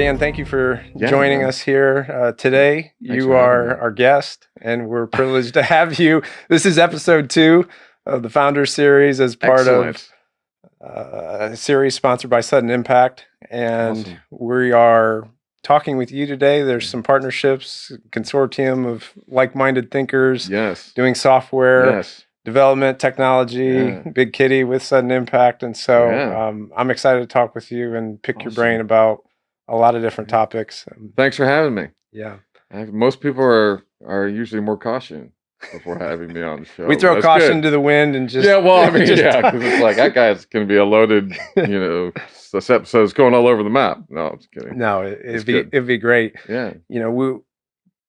Dan, thank you for Yeah, joining man. us here today. Thanks You for having me. are our guest, and we're privileged to have you. This is episode 2 of the Founder Series as part of Excellent. a series sponsored by Sudden Impact. And Awesome. we are talking with you today. There's Mhm. some partnerships, consortium of like-minded thinkers Yes. doing software Yes. development, technology, Yeah. big kitty with Sudden Impact. And so Yeah. I'm excited to talk with you and pick your brain Awesome. about a lot of different Yeah. topics. Thanks for having me. Yeah. Most people are usually more caution before having me on the We show, but throw that's caution good. to the wind and just Yeah, well, I mean, just yeah, because it's like that guy's going to be a loaded, this episode's going all over the map. No, I'm just kidding. no, It's good. it'd be great. Yeah. You know,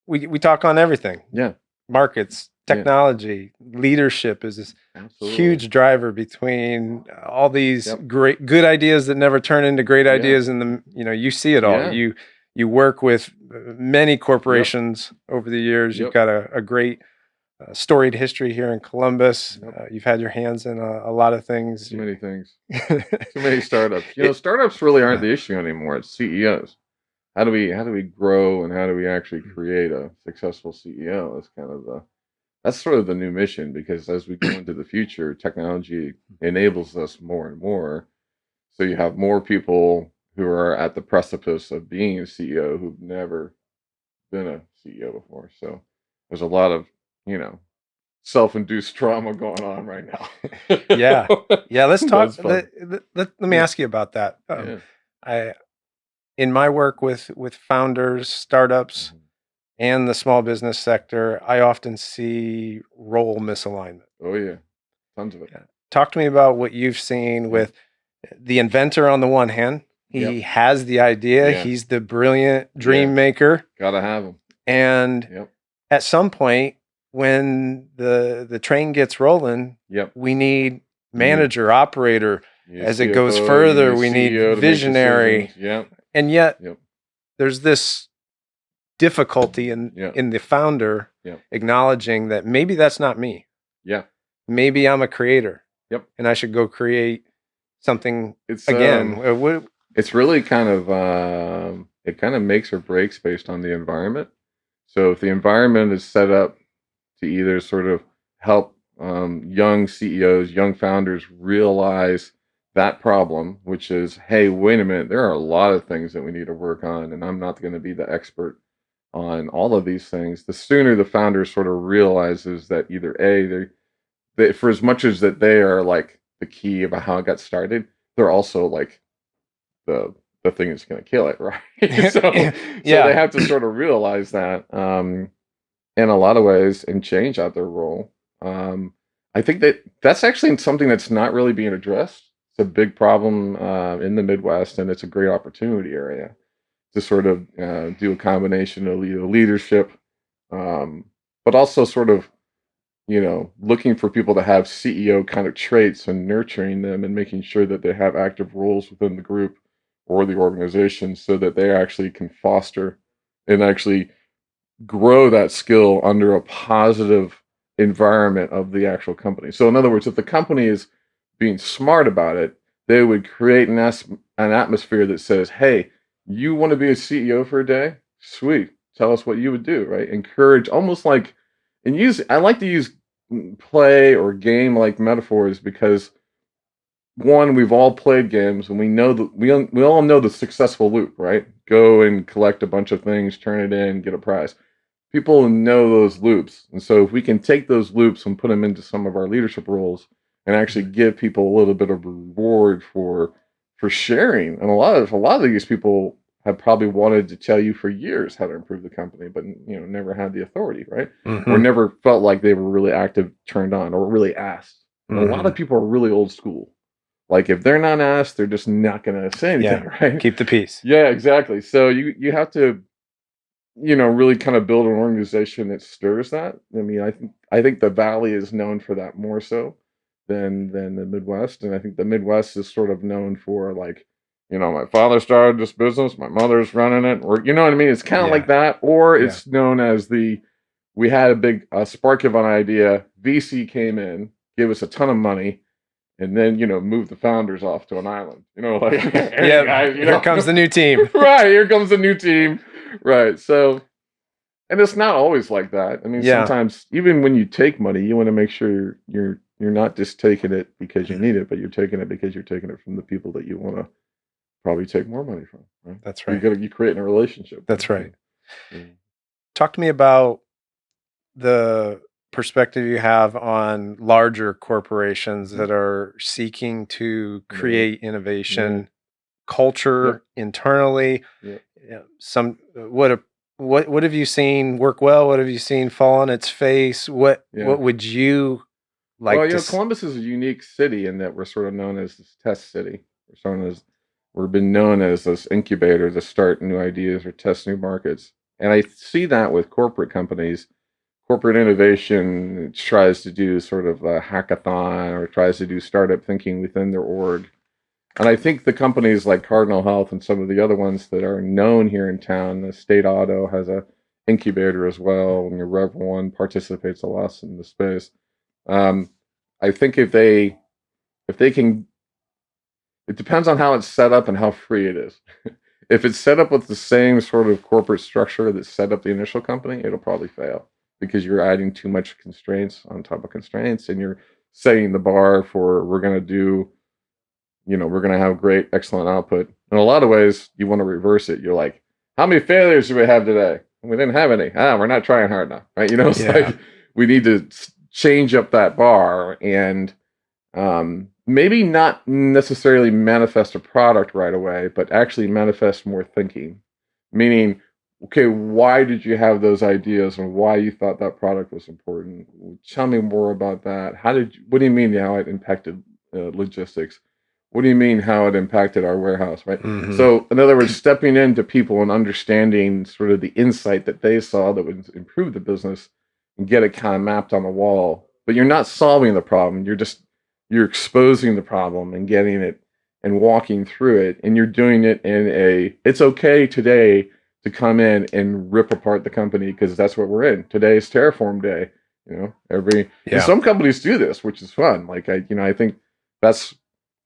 we talk on everything. Yeah. Markets, Yeah. technology, leadership is this Absolutely. huge driver between all these Yep. great good ideas that never turn into great Yeah. ideas. And you see it all. Yeah. You work with many Yep. corporations over the years. You've Yep. got a great storied history here in Columbus. Yep. You've had your hands in a lot of things. Too many things. Too many startups. It- Startups really aren't the issue anymore. It's CEOs. How do we grow and how do we actually create a successful CEO? That's sort of the new mission, because as we go into the future, technology enables us more and more. So you have more people who are at the precipice of being a CEO who've never been a CEO before. So there's a lot of, you know, self-induced trauma going on right now. yeah, yeah. Let's talk. That's fun. Let me Yeah. ask you about that. Yeah. I in my work with founders, startups, Mhm. and the small business sector, I often see role misalignment. Oh yeah. Tons of it. Yeah. Talk to me about what you've seen Yeah. with the inventor on the one hand. Yep. He has the idea. Yeah. He's the brilliant Yeah. dream maker. Gotta have them. And Yep. at some point, when the train gets rolling, Yep. we need You need manager, operator. you need As it goes CFO, you need further, a we need CEO to make visionary. decisions. Yep. And yet Yep. there's this difficulty Yep. in the founder Yep. acknowledging that maybe that's not me. Yeah. Maybe I'm a creator. Yep. And I should go create something It's again. it's really kind of it kind of makes or breaks based on the environment. So if the environment is set up to either sort of help young CEOs, young founders realize that problem, which is, hey, wait a minute, there are a lot of things that we need to work on, and I'm not going to be the expert on all of these things. The sooner the founder sort of realizes that either they for as much as that they are like the key about how it got started, they're also like the thing that's going to kill it, right? So Yeah. they have to sort of realize that in a lot of ways and change out their role. I think that's actually something that's not really being addressed. It's a big problem in the Midwest, and it's a great opportunity area to sort of do a combination of leadership, but also sort of looking for people to have CEO kind of traits and nurturing them and making sure that they have active roles within the group or the organization so that they actually can foster and actually grow that skill under a positive environment of the actual company. So in other words, if the company is being smart about it, they would create an atmosphere that says, hey, you want to be a CEO for a day? Sweet. Tell us what you would do, right? Encourage, almost like, I like to use play or game like metaphors because one, we've all played games and we know that we all know the successful loop, right? Go and collect a bunch of things, turn it in, get a prize. People know those loops. And so if we can take those loops and put them into some of our leadership roles and actually give people a little bit of reward for sharing. And a lot of these people have probably wanted to tell you for years how to improve the company, but never had the authority, right? Or never felt like they were really active, turned on, or really asked. And a lot of people are really old school. Like if they're not asked, they're just not going to say anything, right? Keep the peace. Yeah, exactly. So you have to really kind of build an organization that stirs that. I mean, I think the Valley is known for that more so than the Midwest, and I think the Midwest is sort of known for like, my father started this business, my mother's running it, or you know what I mean. It's kind of like that, or it's known as we had a big spark of an idea. VC came in, gave us a ton of money, and then move the founders off to an island. Like hey, Yeah, guys, here comes the new team. right, here comes the new team. Right. So, and it's not always like that. I mean, Yeah, sometimes even when you take money, you want to make sure you're not just taking it because you need it, but you're taking it because you're taking it from the people that you want to probably take more money from. Right. that's You right. got you creating a relationship. That's right. Yeah. Talk to me about the perspective you have on larger corporations that are seeking to create innovation, culture internally. Yeah. Yeah, what have you seen work well? What have you seen fall on its face? What would you like Well, to? Columbus is a unique city in that we're sort of known as this test city. We've been known as this incubator to start new ideas or test new markets. And I see that with corporate companies. Corporate innovation tries to do sort of a hackathon or tries to do startup thinking within their org. And I think the companies like Cardinal Health and some of the other ones that are known here in town, the State Auto has a incubator as well, and your Rev One participates a lot in the space. Um, I think if they can, it depends on how it's set up and how free it is. If it's set up with the same sort of corporate structure that set up the initial company, it'll probably fail because you're adding too much constraints on top of constraints, and you're setting the bar for we're going to do, we're going to have great, excellent output. In a lot of ways, you want to reverse it. You're like, how many failures do we have today? We didn't have any. We're not trying hard enough, right? It's like we need to change up that bar and maybe not necessarily manifest a product right away, but actually manifest more thinking. Meaning, okay, why did you have those ideas and why you thought that product was important? Tell me more about that. What do you mean how it impacted logistics? What do you mean how it impacted our warehouse, right? Mm-hmm. So, in other words, stepping into people and understanding sort of the insight that they saw that would improve the business and get it kind of mapped on the wall. But you're not solving the problem. You're exposing the problem and getting it and walking through it. And you're doing it it's okay today to come in and rip apart the company because that's what we're in. Today is Terraform Day. And some companies do this, which is fun. Like I think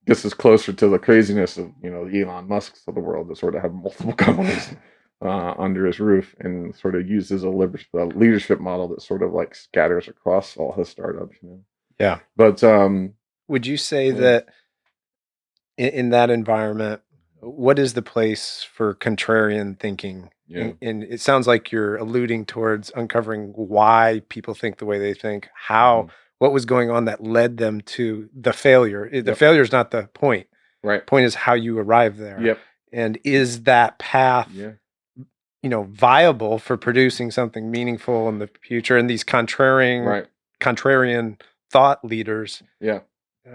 this is closer to the craziness of the Elon Musks of the world that sort of have multiple companies under his roof and sort of uses a leadership model that sort of like scatters across all his startups. Yeah. But would you say that in that environment, what is the place for contrarian thinking? Yeah. And it sounds like you're alluding towards uncovering why people think the way they think, what was going on that led them to the failure. The failure is not the point. Right. Point is how you arrive there. Yep. And is that path, viable for producing something meaningful in the future? And these contrarian thought leaders. Yeah.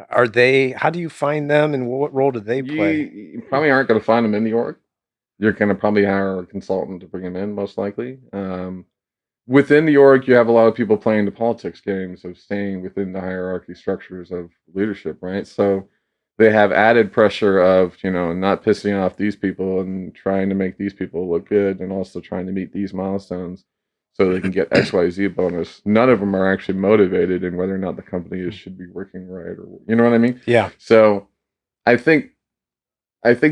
How do you find them and what role do they play? You probably aren't going to find them in the org. You're going to probably hire a consultant to bring them in, most likely. Within the org, you have a lot of people playing the politics games of staying within the hierarchy structures of leadership, right? So they have added pressure of, not pissing off these people and trying to make these people look good and also trying to meet these milestones so they can get XYZ bonus. None of them are actually motivated in whether or not the company should be working right, or you know what I mean? Yeah. So I think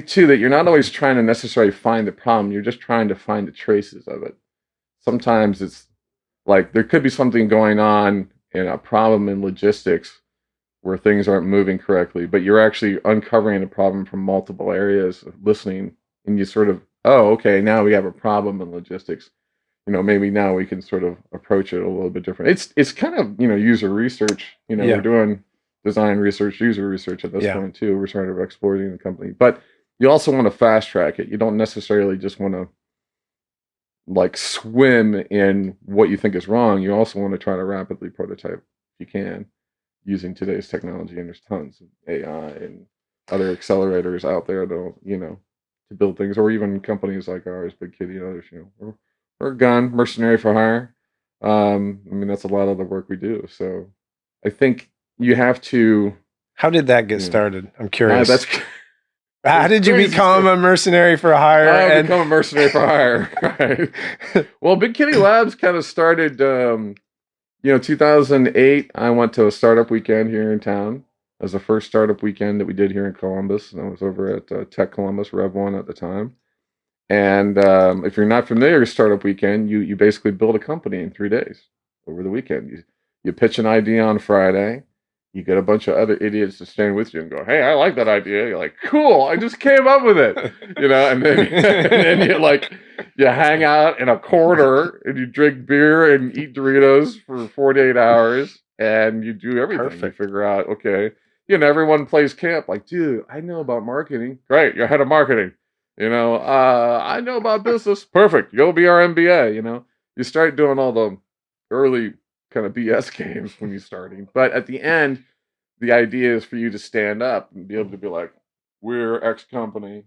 too that you're not always trying to necessarily find the problem. You're just trying to find the traces of it. Sometimes it's like there could be something going on in a problem in logistics where things aren't moving correctly, but you're actually uncovering the problem from multiple areas of listening, and you sort of, oh, okay, now we have a problem in logistics. Maybe now we can sort of approach it a little bit different. It's kind of, user research. We're doing design research, user research at this point too. We're sort of exploring the company, but you also want to fast track it. You don't necessarily just want to like swim in what you think is wrong. You also want to try to rapidly prototype if you can using today's technology. And there's tons of AI and other accelerators out there to build things, or even companies like ours, Big Kitty and others. We're gone, mercenary for hire. That's a lot of the work we do. So I think you have to. How did that get started? I'm curious. How did you become a mercenary for hire? Become a mercenary for hire. Right. Well, Big Kitty Labs kind of started, 2008. I went to a startup weekend here in town. as the first startup weekend that we did here in Columbus. And I was over at Tech Columbus, Rev 1 at the time. And if you're not familiar with Startup Weekend, you basically build a company in 3 days over the weekend. You pitch an idea on Friday. You get a bunch of other idiots to stand with you and go, "Hey, I like that idea." You're like, "Cool, I just came up with it," And then and then you hang out in a corner and you drink beer and eat Doritos for 48 hours, and you do everything. Perfect. You figure out, okay, everyone plays camp. Like, dude, I know about marketing. Great, you're head of marketing. I know about business. Perfect. You'll be our MBA. You start doing all the early kind of BS games when you're starting. But at the end, the idea is for you to stand up and be able to be like, we're X company.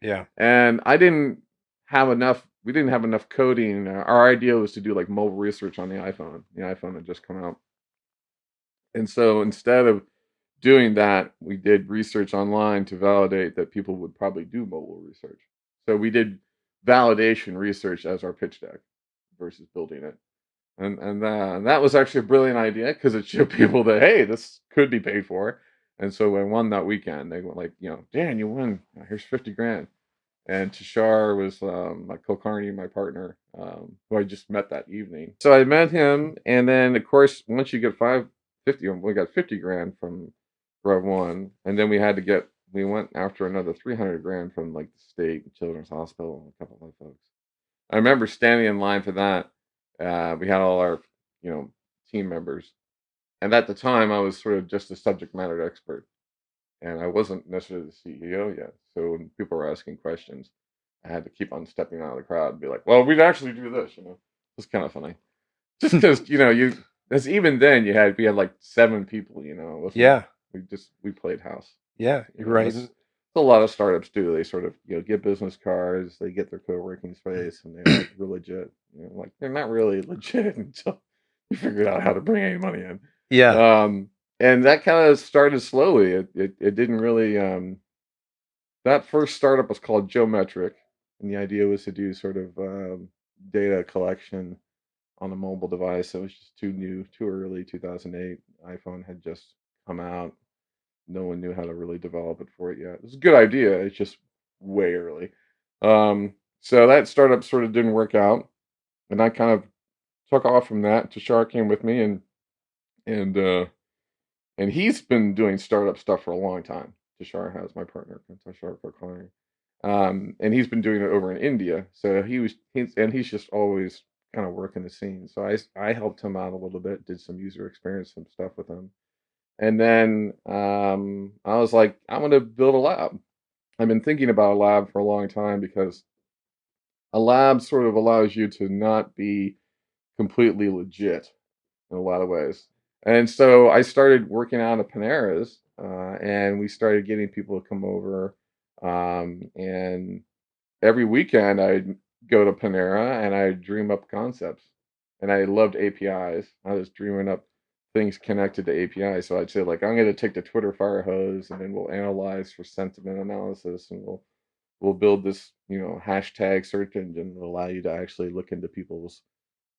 Yeah. And we didn't have enough coding. Our idea was to do like mobile research on the iPhone. The iPhone had just come out. And so instead of doing that, we did research online to validate that people would probably do mobile research. So we did validation research as our pitch deck versus building it. And that was actually a brilliant idea because it showed people that, hey, this could be paid for. And so when I won that weekend, they went like, Dan, you won. Here's 50 grand. And Tashar was my Kulkarni, my partner, who I just met that evening. So I met him, and then of course once you get 50, we got 50 grand from Rev 1, and then we went after another 300 grand from like the state and Children's Hospital and a couple of folks. I remember standing in line for that. We had all our team members, and at the time I was sort of just a subject matter expert. And I wasn't necessarily the CEO yet. So when people were asking questions, I had to keep on stepping out of the crowd and be like, well, we'd actually do this, It's kind of funny. Just because, as even then we had like 7 people, Yeah. We played house. Yeah. You're right. That's a lot of startups do. They sort of, get business cards, they get their co-working space, and they're like, we're legit. Like they're not really legit until you figure out how to bring any money in. Yeah. And that kind of started slowly. It didn't really. That first startup was called Geometric, and the idea was to do sort of data collection on a mobile device. It was just too new, too early. 2008 iPhone had just come out. No one knew how to really develop it for it yet. It was a good idea. It's just way early. So that startup sort of didn't work out, and I kind of took off from that. Tashar came with me, and he's been doing startup stuff for a long time. Tashar has my partner, Tashar Farkhani. And he's been doing it over in India. So he's just always kind of working the scene. So I helped him out a little bit, did some user experience, some stuff with him. And then I was like, I'm going to build a lab. I've been thinking about a lab for a long time because a lab sort of allows you to not be completely legit in a lot of ways. And so I started working out at Panera's, and we started getting people to come over. And every weekend I'd go to Panera and I'd dream up concepts. And I loved APIs. I was dreaming up things connected to APIs. So I'd say, like, I'm going to take the Twitter fire hose, and then we'll analyze for sentiment analysis, and we'll build this, hashtag search engine that will allow you to actually look into people's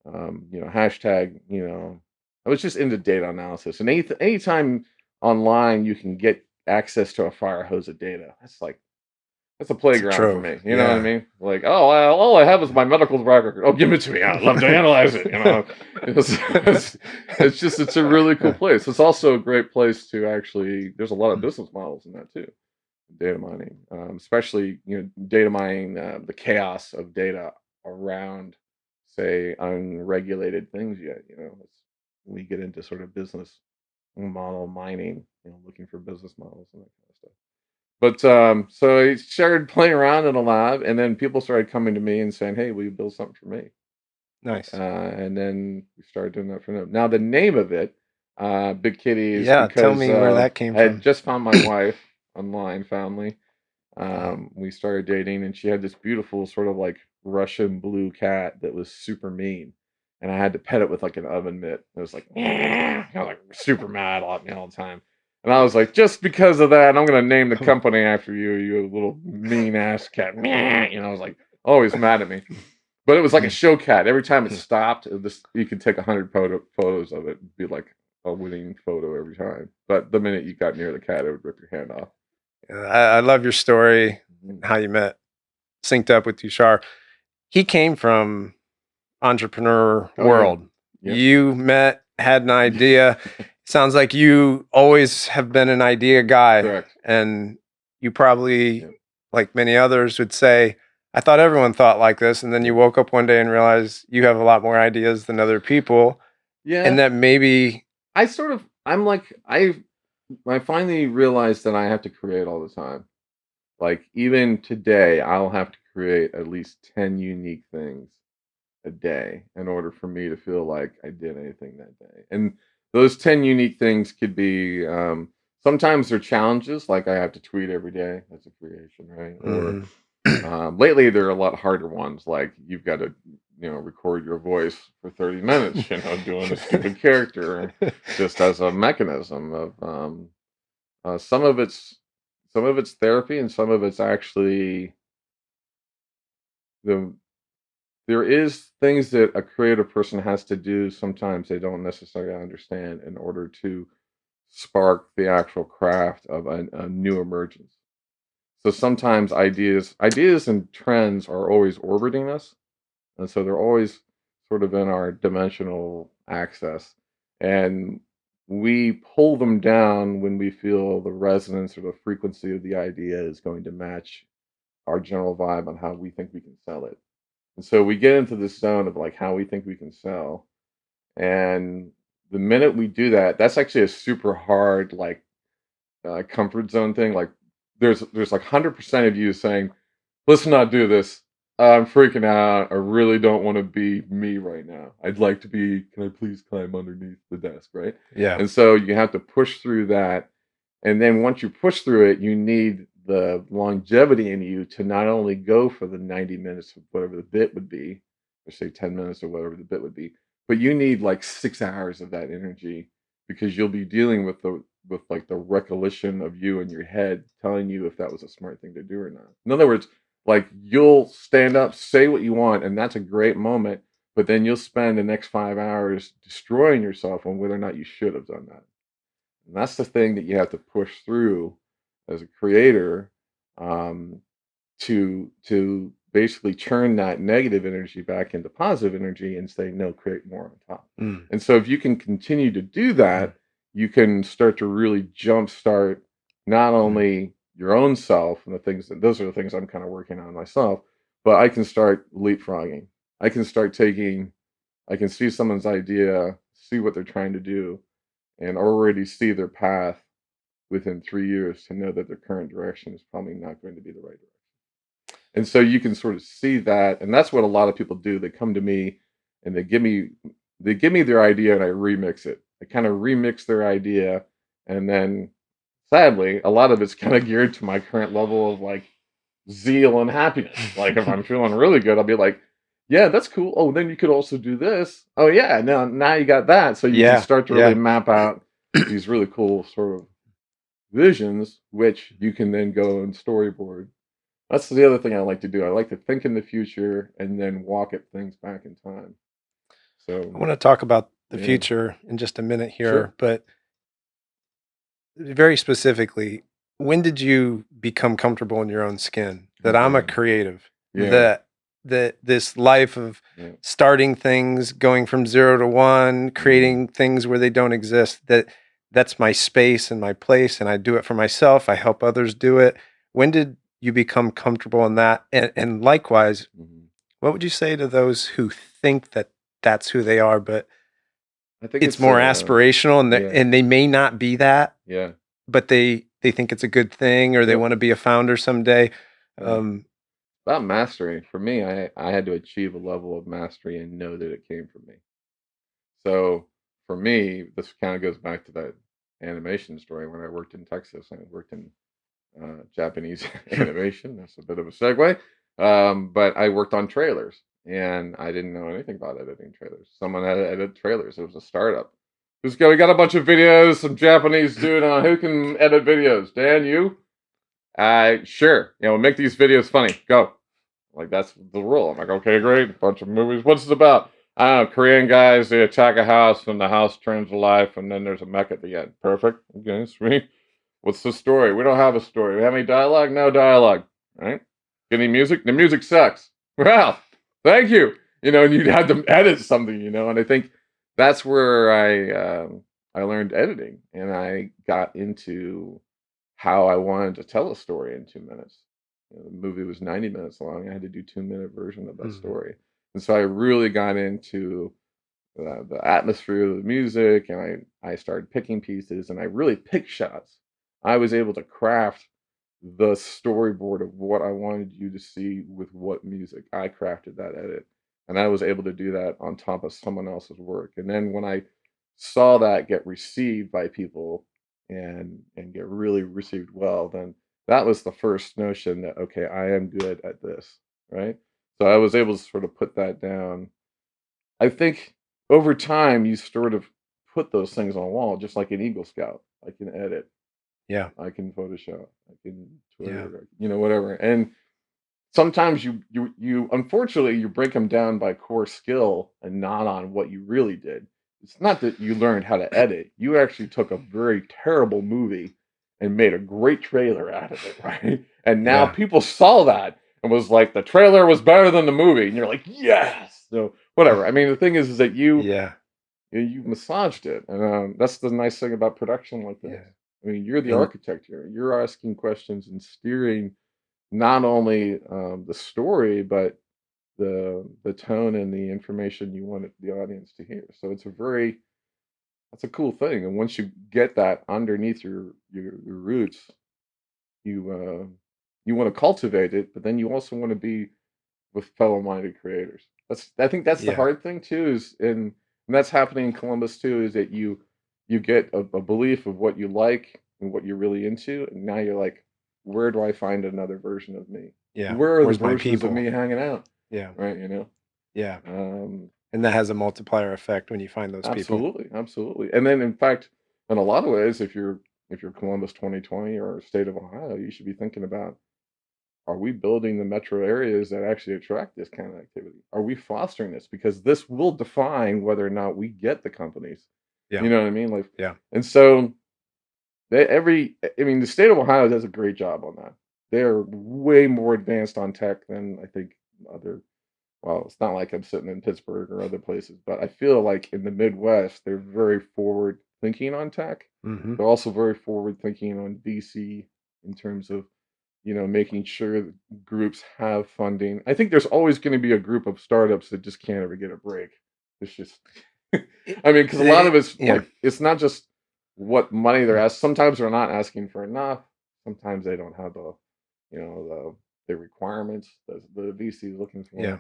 hashtag, I was just into data analysis. And anytime online you can get access to a fire hose of data, that's a It's a playground for trove. me. You know what I mean? Like, oh, all I have is my medical record. Oh, give it to me. I'd love to analyze it. It's a really cool place. It's also a great place to actually, there's a lot of business models in that too. Data mining, especially, data mining, the chaos of data around, say, unregulated things yet. We get into sort of business model mining, looking for business models and that kind of stuff. But so I started playing around in a lab, and then people started coming to me and saying, "Hey, will you build something for me?" Nice. And then we started doing that for them. Now the name of it, Big Kitty, is Yeah. Tell because me where that came I had from. just found my wife online, family. We started dating, and she had this beautiful sort of like Russian blue cat that was super mean, and I had to pet it with like an oven mitt. It was like, like super mad at me all the time. And I was like, just because of that, I'm gonna name the company after you, you little mean ass cat. I was like, always mad at me. But it was like a show cat. Every time it stopped, you could take 100 photos of it. It'd be like a winning photo every time. But the minute you got near the cat, it would rip your hand off. I love your story, Mhm. how you met, synced up with Tushar. He came from entrepreneur Oh yeah, world. yep. You met, had an idea. Sounds like you always have been an idea guy, Correct. and you probably, Yep. like many others, would say, "I thought everyone thought like this," and then you Yep. woke up one day and realized you have a lot more ideas than other people, and Yeah, that maybe, I'm like I finally realized that I have to create all the time. Like even today, I'll have to create at least 10 unique things a day in order for me to feel like I did anything that day. And those 10 unique things could be sometimes they're challenges, like I have to tweet every day. That's a creation, right? Or mhm. lately there are a lot harder ones, like you've got to, record your voice for 30 minutes, doing a stupid character just as a mechanism of uh, some of it's some of it's therapy and some of it's actually the there is things that a creative person has to do sometimes they don't necessarily understand in order to spark the actual craft of a new emergence. So sometimes ideas and trends are always orbiting us, and so they're always sort of in our dimensional access, and we pull them down when we feel the resonance or the frequency of the idea is going to match our general vibe on how we think we can sell it. And so we get into this zone of like how we think we can sell. And the minute we do that, that's actually a super hard like comfort zone thing. Like there's like 100% of you saying, let's not do this. I'm freaking out. I really don't want to be me right now. I'd like to be, can I please climb underneath the desk, right? Yeah. And so you have to push through that. And then once you push through it, you need the longevity in you to not only go for the 90 minutes of whatever the bit would be, or say 10 minutes or whatever the bit would be, but you need like 6 hours of that energy because you'll be dealing with like the recollection of you in your head telling you if that was a smart thing to do or not. In other words, like you'll stand up, say what you want, and that's a great moment, but then you'll spend the next 5 hours destroying yourself on whether or not you should have done that. And that's the thing that you have to push through as a creator um, to basically turn that negative energy back into positive energy and say no, create more on top. Mm. And so if you can continue to do that, you can start to really jumpstart not only your own self and the things that those are the things I'm kind of working on myself, but I can start leapfrogging. I can start taking, I can see someone's idea, see what they're trying to do, and already see their path within 3 years to know that their current direction is probably not going to be the right direction. And so you can sort of see that, and that's what a lot of people do. They come to me and they give me their idea and I remix it. I kind of remix their idea, and then sadly, a lot of it's kind of geared to my current level of like zeal and happiness. Like if I'm feeling really good, I'll be like, yeah, that's cool. Oh, then you could also do this. Oh yeah, now you got that. So you can Yeah. start to really Yeah. map out these really cool sort of visions, which you can then go and storyboard. That's the other thing I like to do. I like to think in the future and then walk at things back in time. I So want to talk about the yeah, future in just a minute sure. here, but very specifically, when did you become comfortable in your own skin? That Oh I'm a man, creative, yeah, that this life of yeah, starting things, going from 0 to 1, mm, creating things where they don't exist, that's my space and my place, and I do it for myself. I help others do it. When did you become comfortable in that? And likewise, mhm. what would you say to those who think that that's who they are, but I think it's it's more aspirational, and yeah, they may not be that, yeah, but they think it's a good thing, or they yep, want to be a founder someday. yeah. Um, About mastery, for me, I had to achieve a level of mastery and know that it came from me. So for me, this kind of goes back to that animation story when I worked in Texas. I worked in Japanese animation. That's a bit of a segue. But I worked on trailers and I didn't know anything about editing trailers. Someone had to edit trailers. It was a startup. We got a bunch of videos, some Japanese dude on who can edit videos. Dan, you? Sure. Make these videos funny. Go. Like that's the rule. I'm like, okay, great. Bunch of movies. What's it about? I don't know, Korean guys, they attack a house and the house turns to life and then there's a mech at the end. Perfect. Okay, sweet. What's the story? We don't have a story. We have any dialogue? No dialogue. Right? Any music? The music sucks. Well, thank you. You know, and you'd have to edit something, you know, and I think that's where I learned editing and I got into how I wanted to tell a story in 2 minutes. You know, the movie was 90 minutes long. I had to do 2 minute version of that Mhm. story. And so I really got into the atmosphere of the music, and I started picking pieces, and I really picked shots. I was able to craft the storyboard of what I wanted you to see with what music. I crafted that edit, and I was able to do that on top of someone else's work. And then when I saw that get received by people and get really received well, then that was the first notion that okay, I am good at this, right? So I was able to sort of put that down. I think over time you sort of put those things on a wall, just like an Eagle Scout. I can edit, Yeah. I can Photoshop, I can Yeah. Twitter, you know, whatever. And sometimes you unfortunately you break them down by core skill and not on what you really did. It's not that you learned how to edit. You actually took a very terrible movie and made a great trailer out of it, right? And now Yeah. people saw that and was like, the trailer was better than the movie, and you're like, yes. So whatever. I mean, the thing is that Yeah. you massaged it, and that's the nice thing about production like this. Yeah. I mean, you're the And architect here. You're asking questions and steering not only the story, but the tone and the information you want the audience to hear. So it's a very that's a cool thing. And once you get that underneath your roots, you want to cultivate it, but then you also want to be with fellow-minded creators. That's I think that's the yeah. hard thing too is and that's happening in Columbus too is that you get a belief of what you like and what you're really into, and now you're like, where do I find another version of me? Yeah. Where are the Where's my versions of people? me hanging out? Yeah. Right, you know? Yeah. Um, And that has a multiplier effect when you find those people. Absolutely, absolutely. And then in fact, in a lot of ways, if you're Columbus 2020 or state of Ohio, you should be thinking about are we building the metro areas that actually attract this kind of activity? Are we fostering this? Because this will define whether or not we get the companies. Yeah. You know what I mean? Like, Yeah. and so I mean, the state of Ohio does a great job on that. They're way more advanced on tech than I think other. Well, it's not like I'm sitting in Pittsburgh or other places, but I feel like in the Midwest, they're very forward thinking on tech. Mhm. They're also very forward thinking on VC in terms of making sure that groups have funding. I think there's always going to be a group of startups that just can't ever get a break. It's just, It, I mean, because a lot of it, it's yeah. like it's not just what money they're asking. Sometimes they're not asking for enough. Sometimes they don't have the requirements that the VC is looking Yeah.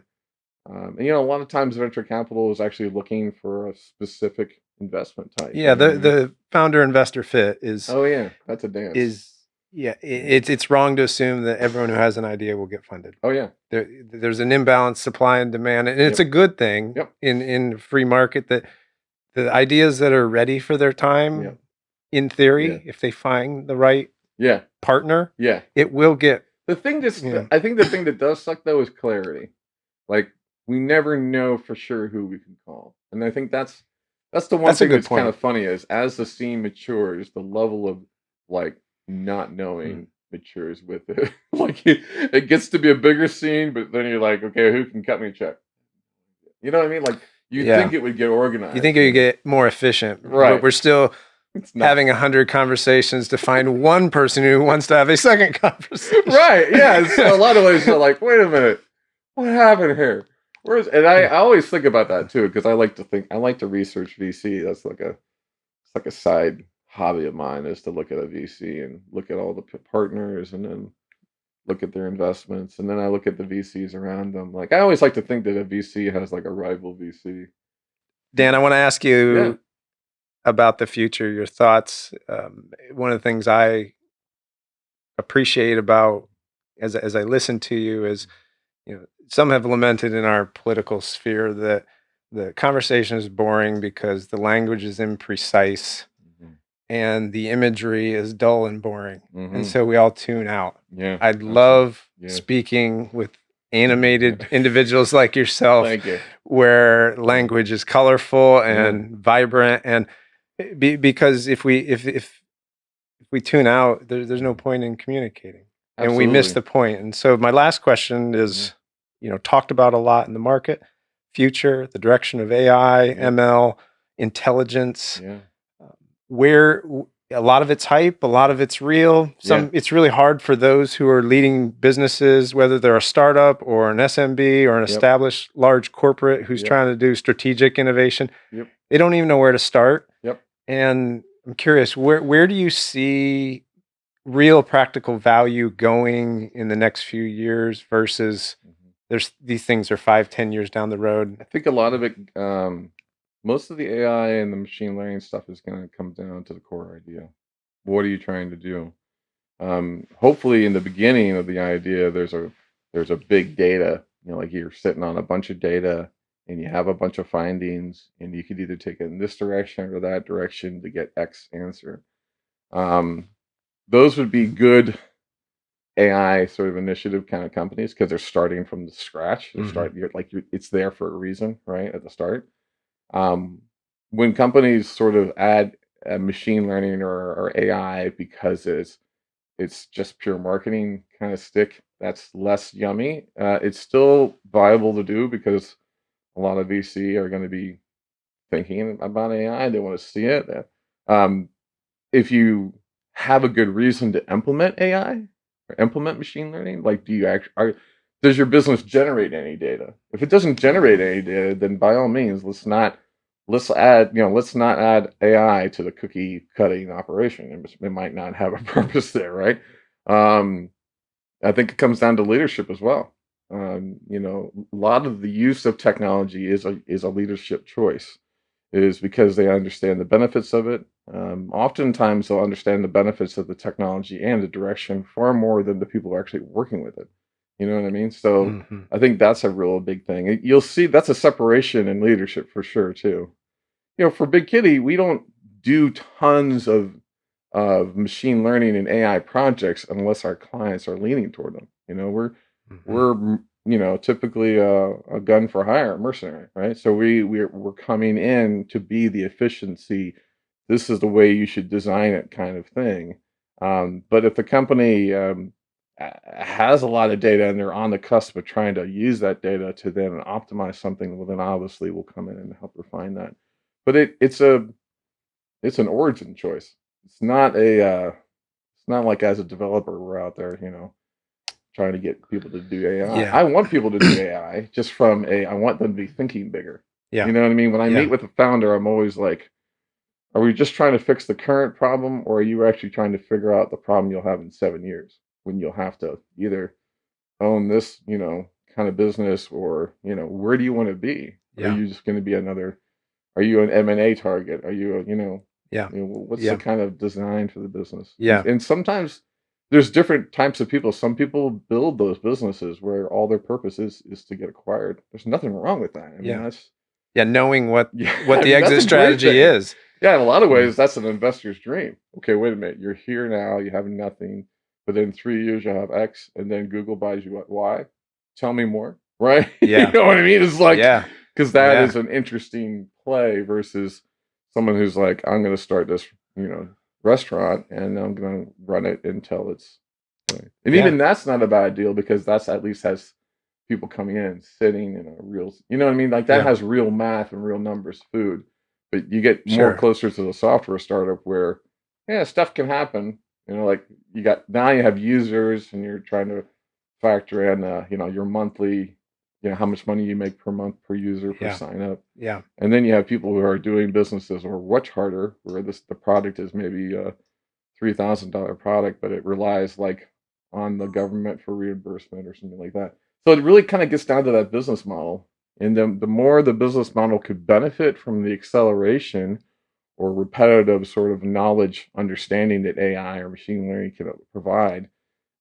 for. And a lot of times venture capital is actually looking for a specific investment type. You Yeah, know what I mean? the founder investor fit is Oh yeah, that's a dance. is yeah, Yeah. it's wrong to assume that everyone who has an idea will get funded. Oh yeah. There's an imbalance supply and demand, and it's Yep. a good thing Yep. in a free market that the ideas that are ready for their Yep. time, in Yeah. theory, if they find the right Yeah. partner, Yeah. it will get, The thing that's you know, I think the thing that does suck though is clarity. Like we never know for sure who we can call. And I think that's the one that's a thing good that's kind point. of funny is as the scene matures, the level of like not Mm. knowing matures with it. Like it gets to be a bigger scene, but then you're like, okay, who can cut me a check? You know what I mean? Like you'd Yeah. think it would get You think organized, you get more efficient, but Right. we're still It's not. having 100 conversations to find one person who wants to have a second conversation. Right. Yeah. So a lot of ways you're like, wait a minute, what happened here? Where's and I always think about that too, because I like to research VC. That's like it's like a side hobby of mine is to look at a VC and look at all the partners and then look at their investments. And then I look at the VCs around them. Like I always like to think that a VC has like a rival VC. Dan, I want to ask Yeah. you about the future, your thoughts. One of the things I appreciate about as I listen to you is, some have lamented in our political sphere that the conversation is boring because the language is imprecise Mhm. and the imagery is dull and boring. And Mhm. so we all tune out. Yeah. I'd Absolutely. love Yes. speaking with animated individuals like yourself, Thank you. where language is colorful Yeah. and vibrant, and because if we tune out, there's no point in communicating, and we miss Absolutely. the point. And so my last question Yeah. is, talked about a lot in the market, future, the direction of AI, Yep. ML, intelligence, Yeah. where a lot of it's hype, a lot of it's real. Yeah. It's really hard for those who are leading businesses, whether they're a startup or an SMB or an Yep. established large corporate who's Yep. trying to do strategic innovation. Yep. They don't even know where to start. Yep. And I'm curious, where do you see real practical value going in the next few years versus Mhm. there's these things are 5, 10 years down the road? I think a lot of it, most of the AI and the machine learning stuff is going to come down to the core idea. What are you trying to do? Hopefully, in the beginning of the idea, there's a big data. Like you're sitting on a bunch of data, and you have a bunch of findings, and you could either take it in this direction or that direction to get X answer. Um, those would be good AI sort of initiative kind of companies because they're starting from the scratch. They're Hmm. starting it's there for a reason, right at the start. Um, when companies sort of add machine learning or AI because it's just pure marketing kind of stick, that's less yummy. It's still viable to do because a lot of VC are going to be thinking about AI. They want to see it. Um, if you have a good reason to implement AI or implement machine learning, like do you actually does your business generate any data? If it doesn't generate any data, then by all means, let's not add AI to the cookie cutting operation. It might not have a purpose there, right? Um, I think it comes down to leadership as well. A lot of the use of technology is a leadership choice is because they understand the benefits of it. Oftentimes, they'll understand the benefits of the technology and the direction far more than the people who are actually working with it. You know what I mean? So Hmm. I think that's a real big thing. You'll see that's a separation in leadership for sure too. For Big Kitty, we don't do tons of machine learning and AI projects unless our clients are leaning toward them. Hmm. We're typically a gun for hire mercenary, right? So we're coming in to be the efficiency. This is the way you should design it, kind of thing. But if the company has a lot of data and they're on the cusp of trying to use that data to then optimize something, well, then obviously we'll come in and help refine that. But it's an origin choice. It's not like as a developer we're out there, trying to get people to do AI. I Yeah. want people to do AI just I want them to be thinking bigger. Yeah. You know what I mean? When I meet Yeah. with a founder, I'm always like, are we just trying to fix the current problem or are you actually trying to figure out the problem you'll have in 7 years when you'll have to either own this, kind of business or, where do you want to be? Are Yeah. you just going to be are you an M&A target? Are you Yeah. what's the Yeah. kind of design for the business? And, Yeah. and sometimes there's different types of people. Some people build those businesses where all their purpose is to get acquired. There's nothing wrong with that. I mean, Yeah. that's Yeah. Knowing yeah, what I the mean, that's exit a great strategy thing. is. Yeah, in a lot of Mm. ways, that's an investor's dream. Okay, wait a minute. You're here now, you have nothing, but in 3 years you'll have X, and then Google buys you what Y. Tell me more. Right? You Yeah. know what I mean? It's like Yeah. because that Yeah. is an interesting play versus someone who's like, I'm gonna start this, restaurant and I'm gonna run it until it's right. And Yeah. even that's not a bad deal because that's at least has people coming in sitting in a real you know what I mean? Like that Yeah. has real math and real numbers, food. But you get more Sure. closer to the software startup where, yeah, stuff can happen. Like you have users and you're trying to factor in, your monthly, how much money you make per month per user per Yeah. sign up. Yeah. And then you have people who are doing businesses or much harder where the product is maybe $3,000 product, but it relies like on the government for reimbursement or something like that. So it really kind of gets down to that business model. And then the more the business model could benefit from the acceleration or repetitive sort of knowledge understanding that AI or machine learning can provide,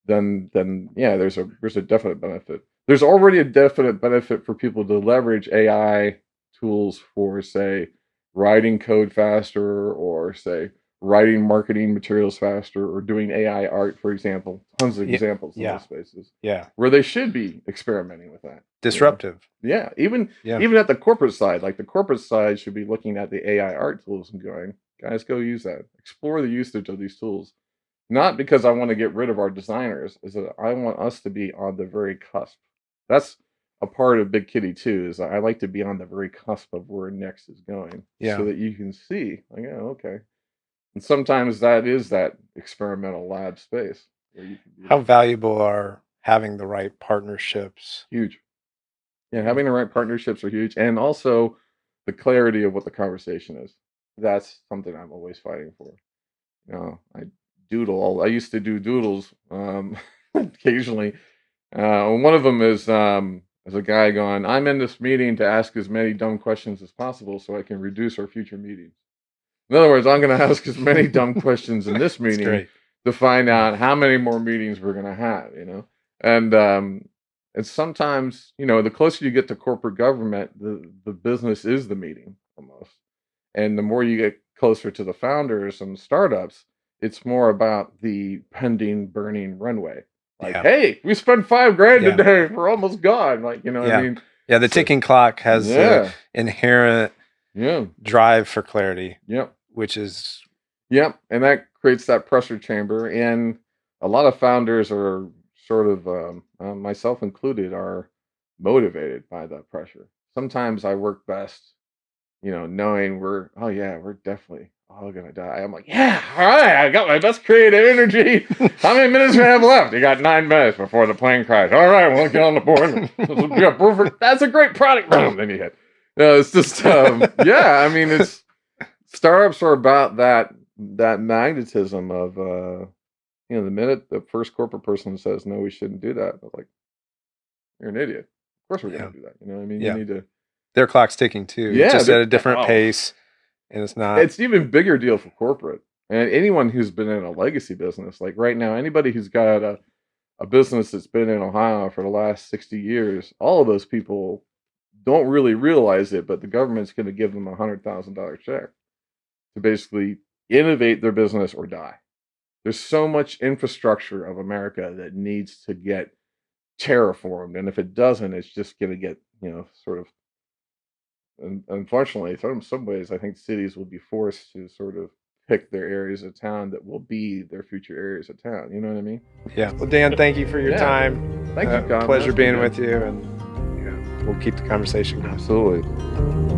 then yeah, there's a definite benefit. There's already a definite benefit for people to leverage AI tools for say writing code faster or say writing marketing materials faster, or doing AI art, for example. Tons of examples in those spaces. Yeah. Where they should be experimenting with that. Disruptive. Yeah. Even at the corporate side, like the corporate side should be looking at the AI art tools and going, guys, go use that. Explore the usage of these tools. Not because I want to get rid of our designers, is that I want us to be on the very cusp. That's a part of Big Kitty too, is I like to be on the very cusp of where next is going. Yeah. So that you can see, like, oh, okay. And sometimes that is that experimental lab space. Where you can do How valuable are having the right partnerships? huge. Yeah, having the right partnerships are huge. And also the clarity of what the conversation is. That's something I'm always fighting for. I doodle. I used to do doodles occasionally. One of them is a guy going, I'm in this meeting to ask as many dumb questions as possible so I can reduce our future meetings. In other words, I'm going to ask as many dumb questions in this meeting to find out how many more meetings we're going to have, And sometimes, the closer you get to corporate government, the business is the meeting almost. And the more you get closer to the founders and the startups, it's more about the pending burning runway. Like, hey, we spent $5,000 today. We're almost gone. Like, what I mean? Yeah, the ticking clock has the inherent drive for clarity. Yep. Which is... Yep. And that creates that pressure chamber. And a lot of founders are sort of, myself included, are motivated by that pressure. Sometimes I work best, knowing we're definitely all gonna die. I'm like, yeah, all right, I got my best creative energy. How many minutes do we have left? You got 9 minutes before the plane crashes. All right, we'll get on the board. Yeah, perfect. That's a great product. Boom, then you hit. It's just I mean, it's startups are about that magnetism of the minute the first corporate person says no, we shouldn't do that, I'm like, you're an idiot. Of course we're gonna do that. You know what I mean? You need to. Their clock's ticking too. Yeah, just at a different pace. And it's not. It's even bigger deal for corporate. And anyone who's been in a legacy business, like right now, anybody who's got a business that's been in Ohio for the last 60 years, all of those people don't really realize it, but the government's going to give them $100,000 check to basically innovate their business or die. There's so much infrastructure of America that needs to get terraformed. And if it doesn't, it's just going to get, sort of. And unfortunately, in some ways, I think cities will be forced to sort of pick their areas of town that will be their future areas of town. You know what I mean? Yeah. Well, Dan, thank you for your time. Thank you, Con. Pleasure being with you, and we'll keep the conversation going. Absolutely.